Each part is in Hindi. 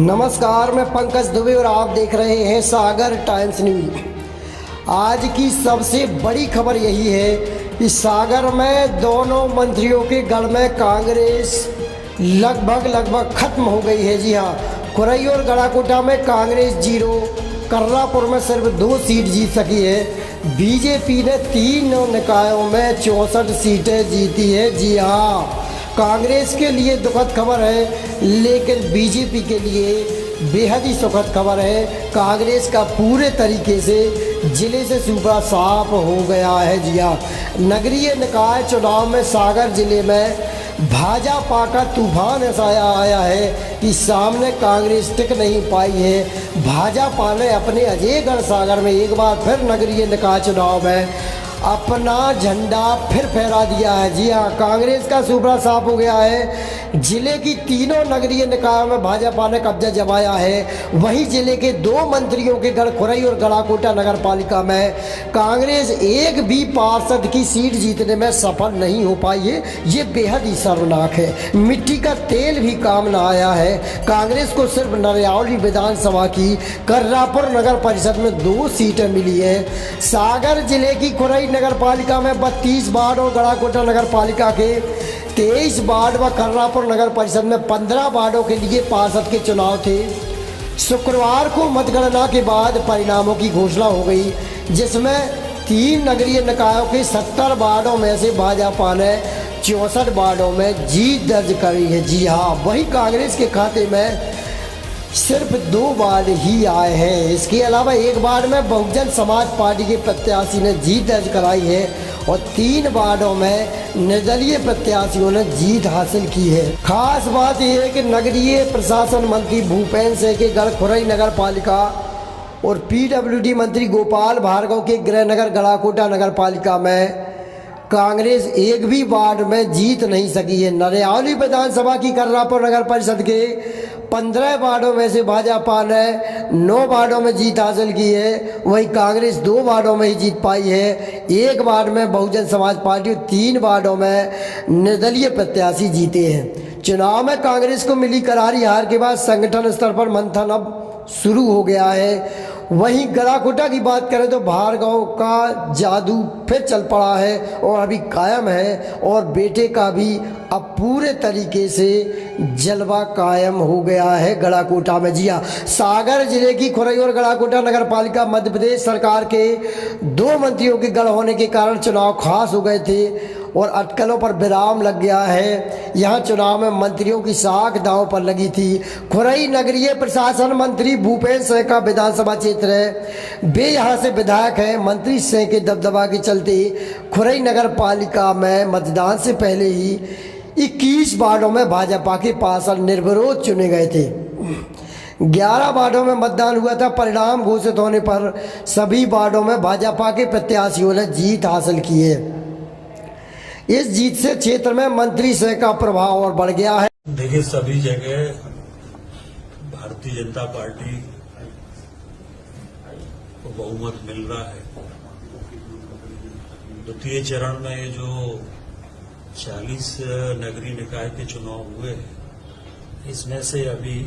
नमस्कार, मैं पंकज दुबे और आप देख रहे हैं सागर टाइम्स न्यूज। आज की सबसे बड़ी खबर यही है कि सागर में दोनों मंत्रियों के गढ़ में कांग्रेस लगभग खत्म हो गई है। जी हाँ, खुरई और गड़ाकोटा में कांग्रेस 0, कर्रापुर में सिर्फ 2 सीट जीत सकी है। बीजेपी ने 3 निकायों में 64 सीटें जीती है। जी हाँ, कांग्रेस के लिए दुखद खबर है, लेकिन बीजेपी के लिए बेहद ही सुखद खबर है। कांग्रेस का पूरे तरीके से जिले से सूबा साफ हो गया है। जी हाँ, नगरीय निकाय चुनाव में सागर जिले में भाजपा का तूफान ऐसा आया है कि सामने कांग्रेस टिक नहीं पाई है। भाजपा ने अपने अजयगढ़ सागर में एक बार फिर नगरीय निकाय चुनाव में अपना झंडा फिर फहरा दिया है। जी हाँ, कांग्रेस का सूबा साफ हो गया है। जिले की 3 नगरीय निकायों में भाजपा ने कब्जा जमाया है। वहीं जिले के 2 मंत्रियों के गढ़ खुरई और गड़ाकोटा नगर पालिका में कांग्रेस एक भी पार्षद की सीट जीतने में सफल नहीं हो पाई है। ये बेहद ही शर्मनाक है। मिट्टी का तेल भी काम न आया है। कांग्रेस को सिर्फ नरियावली विधानसभा की कर्रापुर नगर परिषद में 2 सीटें मिली है। सागर जिले की खुरई नगर पालिका में 32 वार्ड और गड़ाकोटा नगर पालिका के 23 वार्ड व कर्रापुर नगर परिषद में 15 वार्डों के लिए पार्षद के चुनाव थे। शुक्रवार को मतगणना के बाद परिणामों की घोषणा हो गई, जिसमें 3 नगरीय निकायों के 70 वार्डों में से भाजपा ने 64 वार्डों में जीत दर्ज करी है। जी हाँ, वही कांग्रेस के खाते में सिर्फ 2 वार्ड ही आए हैं। इसके अलावा एक वार्ड में बहुजन समाज पार्टी के प्रत्याशी ने जीत दर्ज कराई है और 3 वार्डों में निर्दलीय प्रत्याशियों ने जीत हासिल की है। खास बात यह है कि नगरीय प्रशासन मंत्री भूपेंद्र सिंह के गढ़ खुरई नगर पालिका और पीडब्ल्यूडी मंत्री गोपाल भार्गव के गृहनगर गड़ाकोटा नगर पालिका में कांग्रेस एक भी वार्ड में जीत नहीं सकी है। नरियावली विधानसभा की कर्रापुर नगर परिषद के 15 वार्डों में से भाजपा ने 9 वार्डों में जीत हासिल की है। वहीं कांग्रेस 2 वार्डों में ही जीत पाई है। 1 वार्ड में बहुजन समाज पार्टी और 3 वार्डों में निर्दलीय प्रत्याशी जीते हैं। चुनाव में कांग्रेस को मिली करारी हार के बाद संगठन स्तर पर मंथन अब शुरू हो गया है। वहीं गड़ाकोटा की बात करें तो भार्गव का जादू फिर चल पड़ा है और अभी कायम है, और बेटे का भी अब पूरे तरीके से जलवा कायम हो गया है गड़ाकोटा में। जी हाँ, सागर जिले की खुरई और गड़ाकोटा नगर पालिका मध्य प्रदेश सरकार के 2 मंत्रियों के गढ़ होने के कारण चुनाव खास हो गए थे और अटकलों पर विराम लग गया है। यहाँ चुनाव में मंत्रियों की साख दांव पर लगी थी। खुरई नगरीय प्रशासन मंत्री भूपेंद्र सिंह का विधानसभा क्षेत्र है। वे यहाँ से विधायक हैं। मंत्री सिंह के दबदबा के चलते खुरई नगर पालिका में मतदान से पहले ही 21 वार्डों में भाजपा के पार्षद निर्विरोध चुने गए थे। 11 वार्डों में मतदान हुआ था। परिणाम घोषित होने पर सभी वार्डों में भाजपा के प्रत्याशियों ने जीत हासिल की है। इस जीत से क्षेत्र में मंत्री सिंह का प्रभाव और बढ़ गया है। देखिए, सभी जगह भारतीय जनता पार्टी को बहुमत मिल रहा है। द्वितीय चरण में जो 40 नगरीय निकाय के चुनाव हुए हैं, इसमें से अभी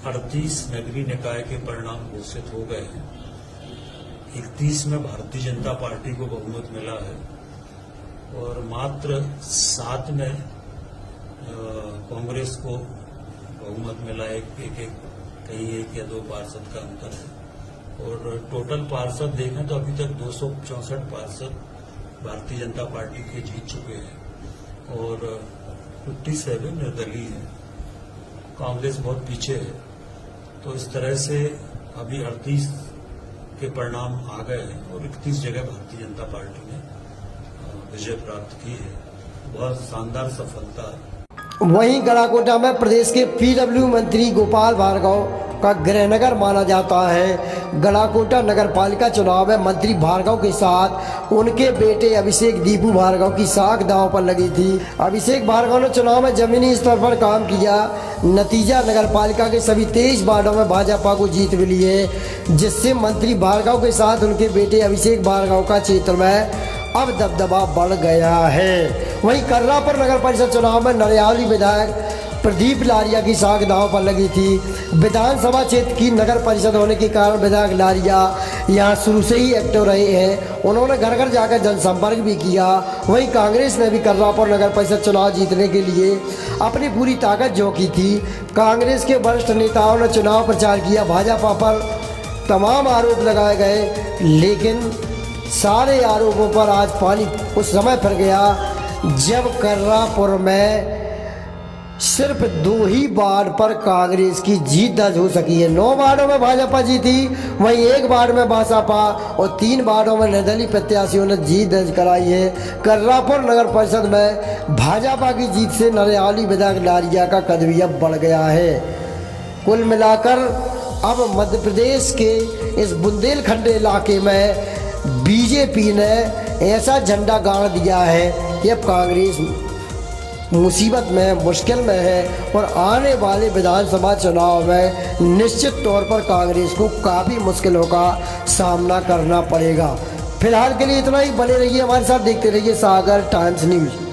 38 नगरीय निकाय के परिणाम घोषित हो गए हैं। 31 में भारतीय जनता पार्टी को बहुमत मिला है और मात्र 7 में कांग्रेस को बहुमत मिला है। कहीं 1 या 2 पार्षद का अंतर है। और टोटल पार्षद देखें तो अभी तक 264 पार्षद भारतीय जनता पार्टी के जीत चुके हैं और 57 निर्दलीय है। कांग्रेस बहुत पीछे है। तो इस तरह से अभी 38 के परिणाम आ गए हैं और 31 जगह भारतीय जनता पार्टी ने विजय प्राप्त की है। बहुत शानदार सफलता है। वहीं गड़ाकोटा में प्रदेश के पीडब्ल्यू मंत्री गोपाल भार्गव का गृहनगर माना जाता है। गड़ाकोटा नगर पालिका चुनाव में मंत्री भार्गव के साथ उनके बेटे अभिषेक दीपू भार्गव की साख दांव पर लगी थी। अभिषेक भार्गव ने चुनाव में जमीनी स्तर पर काम किया। नतीजा नगर पालिका के सभी 23 वार्डों में भाजपा को जीत मिली है, जिससे मंत्री भार्गव के साथ उनके बेटे अभिषेक भार्गव का क्षेत्र में अब दबदबा बढ़ गया है। वहीं कर्रापुर नगर परिषद चुनाव में नरियावली विधायक प्रदीप लारिया की साख दांव पर लगी थी। विधानसभा क्षेत्र की नगर परिषद होने के कारण विधायक लारिया यहाँ शुरू से ही एक्टिव रहे हैं। उन्होंने घर घर जाकर जनसंपर्क भी किया। वहीं कांग्रेस ने भी कर्रापुर नगर परिषद चुनाव जीतने के लिए अपनी पूरी ताकत झोंकी थी। कांग्रेस के वरिष्ठ नेताओं ने चुनाव प्रचार किया, भाजपा पर तमाम आरोप लगाए गए, लेकिन सारे आरोपों पर आज पानी उस समय फिर गया जब कर्रापुर में सिर्फ 2 ही वार्ड पर कांग्रेस की जीत दर्ज हो सकी है। 9 वार्डों में भाजपा जीती, वहीं 1 वार्ड में बसपा और 3 वार्डों में निर्दलीय प्रत्याशियों ने जीत दर्ज कराई है। कर्रापुर नगर परिषद में भाजपा की जीत से नरेआली विधायक लारिया का कद भी अब बढ़ गया है। कुल मिलाकर अब मध्य प्रदेश के इस बुंदेलखंड इलाके में बीजेपी ने ऐसा झंडा गाड़ दिया है कि अब कांग्रेस मुसीबत में, मुश्किल में है और आने वाले विधानसभा चुनाव में निश्चित तौर पर कांग्रेस को काफ़ी मुश्किलों का सामना करना पड़ेगा। फिलहाल के लिए इतना ही। बने रहिए हमारे साथ, देखते रहिए सागर टाइम्स न्यूज़।